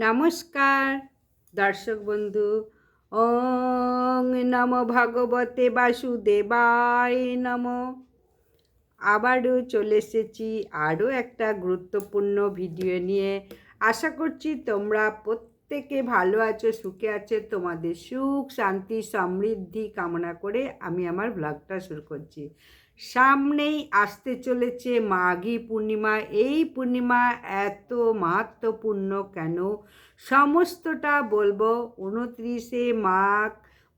নমস্কার দর্শক বন্ধু। ওং নমো ভগবতে বাসুদেবায় নমো। আবারও চলে এসেছি আরও একটা গুরুত্বপূর্ণ ভিডিও নিয়ে। আশা করছি তোমরা প্রত্যেকে ভালো আছো, সুখে আছো। তোমাদের সুখ শান্তি সমৃদ্ধি কামনা করে আমি আমার ব্লগটা শুরু করছি। সামনেই আসতে চলেছে মাঘী পূর্ণিমা। এই পূর্ণিমা এত মাহাত্ম্যপূর্ণ কেন সমস্তটা বলবো। 29শে মাঘ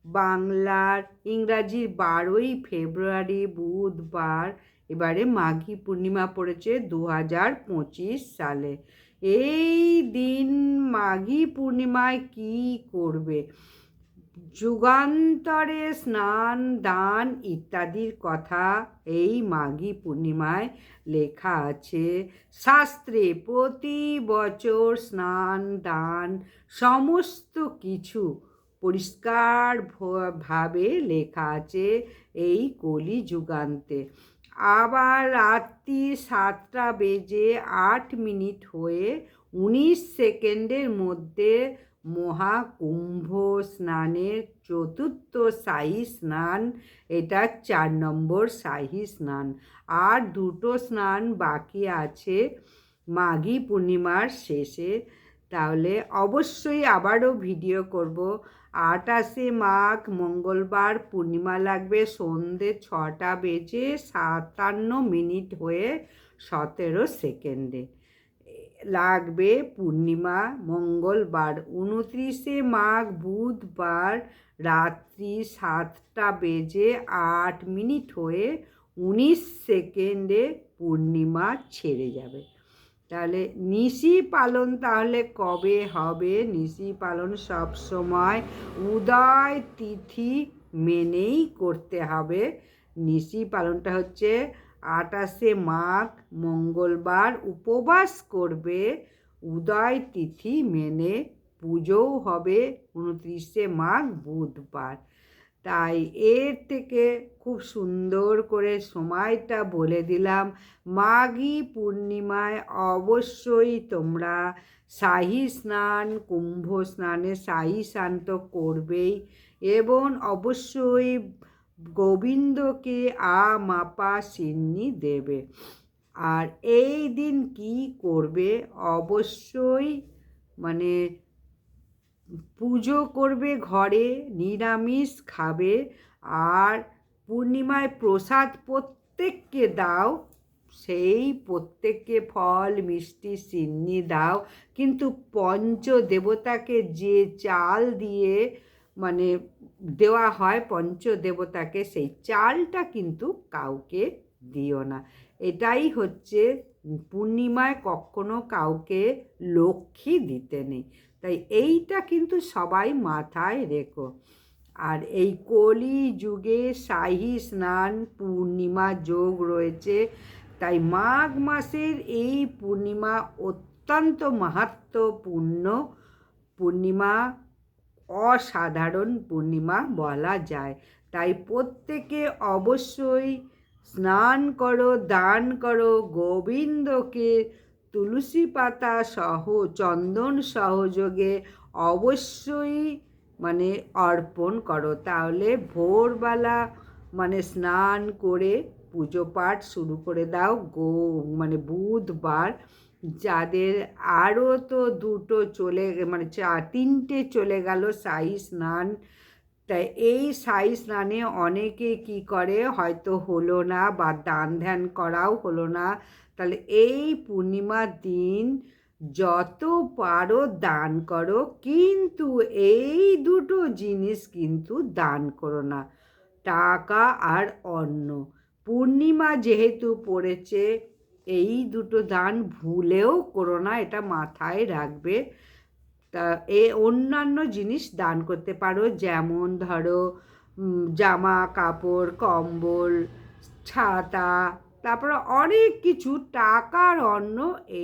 বাংলার, ইংরাজির 12ই ফেব্রুয়ারি বুধবার। এবারে মাঘী পূর্ণিমা পড়েছে 2025 সালে। এই দিন মাঘী পূর্ণিমায় কি করবে? যুগান্তরে স্নান দান ইত্যাদির কথা এই মাঘী পূর্ণিমায় লেখা আছে শাস্ত্রে। প্রতি বছর স্নান দান সমস্ত কিছু পরিষ্কার ভাবে লেখা আছে এই কলি যুগান্তে। আবার রাত্রি 7:08 হয়ে 19 সেকেন্ডের মধ্যে মহাকুম্ভ স্নানের চতুর্থ শাহী স্নান। এটা 4 নম্বর শাহী স্নান। আর দুটো স্নান বাকি আছে মাঘী পূর্ণিমার শেষে। তাহলে অবশ্যই আবারও ভিডিও করব। 28শে মাঘ মঙ্গলবার পূর্ণিমা লাগবে সন্ধে 6:57 হয়ে 17 সেকেন্ডে লাগবে পূর্ণিমা মঙ্গলবার। 29শে মাঘ বুধবার রাত্রি 7:08 হয়ে 19 সেকেন্ডে পূর্ণিমা ছেড়ে যাবে। তাহলে নিশি পালন তাহলে কবে হবে? নিশি পালন সব সময় উদয় তিথি মেনেই করতে হবে। নিশি পালনটা হচ্ছে 28শে মাঘ মঙ্গলবার উপবাস করবে উদয় তিথি মেনে। পুজোও হবে 29শে মাঘ বুধবার। তাই এর থেকে খুব সুন্দর করে সময়টা বলে দিলাম। মাঘী পূর্ণিমায় অবশ্যই তোমরা শাহী স্নান, কুম্ভ স্নানে শাহী স্নান তো করবেই, এবং অবশ্যই গোবিন্দকে মাপা সিন্নি দেবে। আর এই দিন কি করবে? অবশ্যই মানে পুজো করবে, ঘরে নিরামিষ খাবে। আর পূর্ণিমায় প্রসাদ প্রত্যেককে দাও, সেই প্রত্যেককে ফল মিষ্টি সিন্নি দাও। কিন্তু পঞ্চদেবতাকে যে চাল দিয়ে মানে দেওয়া হয় পঞ্চদেবতাকে, সেই চালটা কিন্তু কাউকে দিও না। এটাই হচ্ছে পূর্ণিমায় কখনো কাউকে লক্ষ্মী দিতে নেই। তাই এইটা কিন্তু সবাই মাথায় রেখো। আর এই কলি যুগে শাহী স্নান পূর্ণিমা যোগ রয়েছে। তাই মাঘ মাসের এই পূর্ণিমা অত্যন্ত মাহাত্ম্যপূর্ণ পূর্ণিমা, অসাধারণ পূর্ণিমা বলা যায়। তাই প্রত্যেকে অবশ্যই স্নান করো, দান করো, গোবিন্দকে তুলসী পাতা সহ চন্দন সহযোগে অবশ্যই অর্পণ করো। তাহলে ভোরবেলা স্নান করে পুজো পাঠ শুরু করে দাও। বুধবার যাদের আরও তো দুটো চলে তিনটে চলে গেল শাহী স্নান। তাই এই শাহী স্নানে অনেকে কি করে, হয়তো হলো না বা দান ধ্যান করাও হলো না। তাহলে এই পূর্ণিমার দিন যত পারো দান করো, কিন্তু এই দুটো জিনিস কিন্তু দান করো না, টাকা আর অন্ন। পূর্ণিমা যেহেতু পড়েছে, এই দুটো দান ভুলেও করো না, এটা মাথায় রাখবে। তা অন্যান্য জিনিস দান করতে পারো, যেমন ধরো জামা কাপড়, কম্বল, ছাতা, তারপরে অনেক কিছু। টাকার অন্ন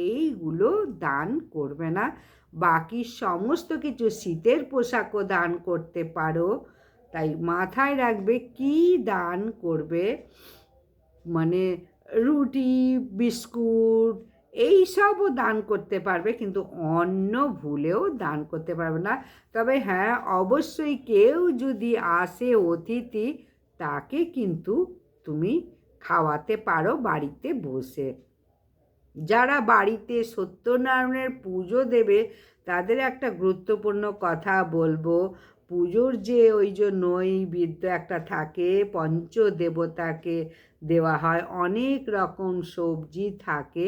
এইগুলো দান করবে না। বাকি সমস্ত কিছু, শীতের পোশাকও দান করতে পারো। তাই মাথায় রাখবে কি দান করবে। রুটি, বিস্কুট, এই সবও দান করতে পারবে, কিন্তু অন্ন ভুলেও দান করতে পারবে না। তবে হ্যাঁ, অবশ্যই কেউ যদি আসে অতিথি, তাকে কিন্তু তুমি খাওয়াতে পারো বাড়িতে বসে। যারা বাড়িতে সত্যনারায়ণের পুজো দেবে, তাদের একটা গুরুত্বপূর্ণ কথা বলবো। পুজোর যে ওই যে নৈবেদ্য একটা থাকে, পঞ্চদেবতাকে দেওয়া হয়, অনেক রকম সবজি থাকে।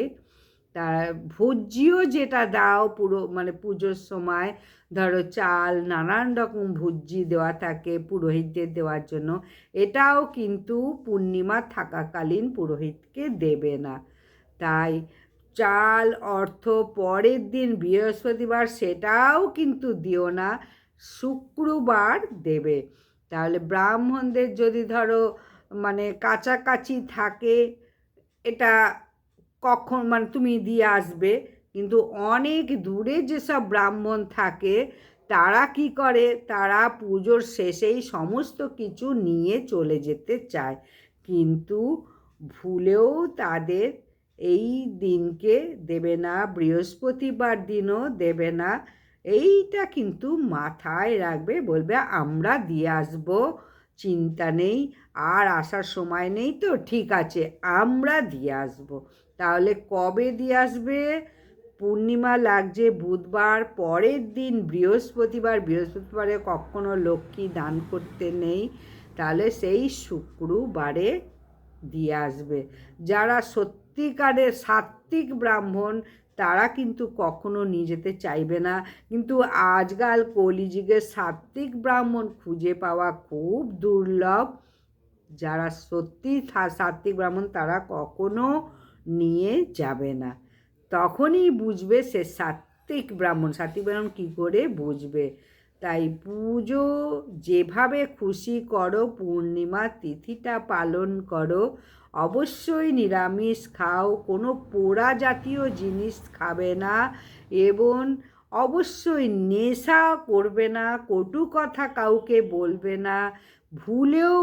তা ভুজিও যেটা দাও পুরো মানে পুজোর সময়, ধরো চাল, নানান রকম ভুজি দেওয়া থাকে পুরোহিতদের দেওয়ার জন্য, এটাও কিন্তু পূর্ণিমা থাকাকালীন পুরোহিতকে দেবে না। তাই চাল অর্থ পরের দিন বৃহস্পতিবার সেটাও কিন্তু দিও না, শুক্রবার দেবে। তাহলে ব্রাহ্মণদের যদি ধরো মানে কাছাকাছি থাকে, এটা কখন মানে তুমি দিয়ে আসবে, কিন্তু অনেক দূরে যেসব ব্রাহ্মণ থাকে, তারা কি করে, তারা পুজোর শেষেই সমস্ত কিছু নিয়ে চলে যেতে চায়, কিন্তু ভুলেও তাদের এই দিনকে দেবে না, বৃহস্পতিবার দিনও দেবে না। এইটা কিন্তু মাথায় রাখবে, বলবে আমরা দিয়ে আসবো, চিন্তা নেই, আর আসার সময় নেই তো, ঠিক আছে আমরা দিয়ে আসবো। তাহলে কবে দিয়ে আসবে? পূর্ণিমা লাগছে বুধবার, পরের দিন বৃহস্পতিবার, বৃহস্পতিবারে কখনো লক্ষ্মী দান করতে নেই, তাহলে সেই শুক্রবারে দিয়ে আসবে। যারা সত্যিকারের সাত্ত্বিক ব্রাহ্মণ, তারা কিন্তু কখনো নিয়ে যেতে চাইবে না, কিন্তু আজকাল কলিযুগে সাত্ত্বিক ব্রাহ্মণ খুঁজে পাওয়া খুব দুর্লভ। যারা সত্যি সাত্ত্বিক ব্রাহ্মণ, তারা কখনো নিয়ে যাবে না। তখনই বুঝবে সে সাত্ত্বিক ব্রাহ্মণ। সাত্ত্বিক ব্রাহ্মণ কী করে বুঝবে? তাই পুজো যেভাবে খুশি করো, পূর্ণিমা তিথিটা পালন করো, অবশ্যই নিরামিষ খাও, কোনো পোড়া জাতীয় জিনিস খাবে না, এবং অবশ্যই নেশা করবে না, কটু কথা কাউকে বলবে না। ভুলেও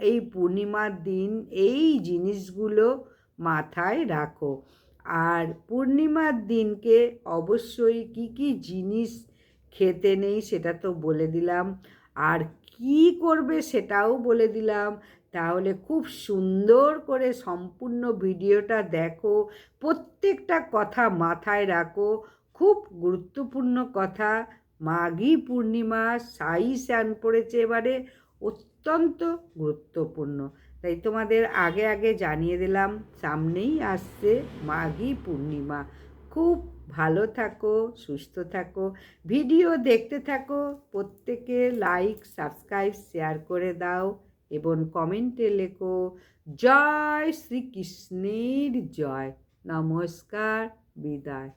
এই পূর্ণিমার দিন এই জিনিসগুলো মাথায় রাখো। আর পূর্ণিমার দিনকে অবশ্যই কি কি জিনিস খেতে নেই সেটা তো বলে দিলাম, আর কি করবে সেটাও বলে দিলাম। তাহলে খুব সুন্দর করে সম্পূর্ণ ভিডিওটা দেখো, প্রত্যেকটা কথা মাথায় রাখো, খুব গুরুত্বপূর্ণ কথা। মাঘী পূর্ণিমা, সাই স্নান পড়েছে এবারে, অত্যন্ত গুরুত্বপূর্ণ। তাই তোমাদের আগে আগে জানিয়ে দিলাম, সামনেই আসছে মাঘী পূর্ণিমা। খুব ভালো থাকো, সুস্থ থাকো, ভিডিও দেখতে থাকো, প্রত্যেকে লাইক সাবস্ক্রাইব শেয়ার করে দাও, এবং কমেন্টে লেখো জয় শ্রীকৃষ্ণের জয়। নমস্কার, বিদায়।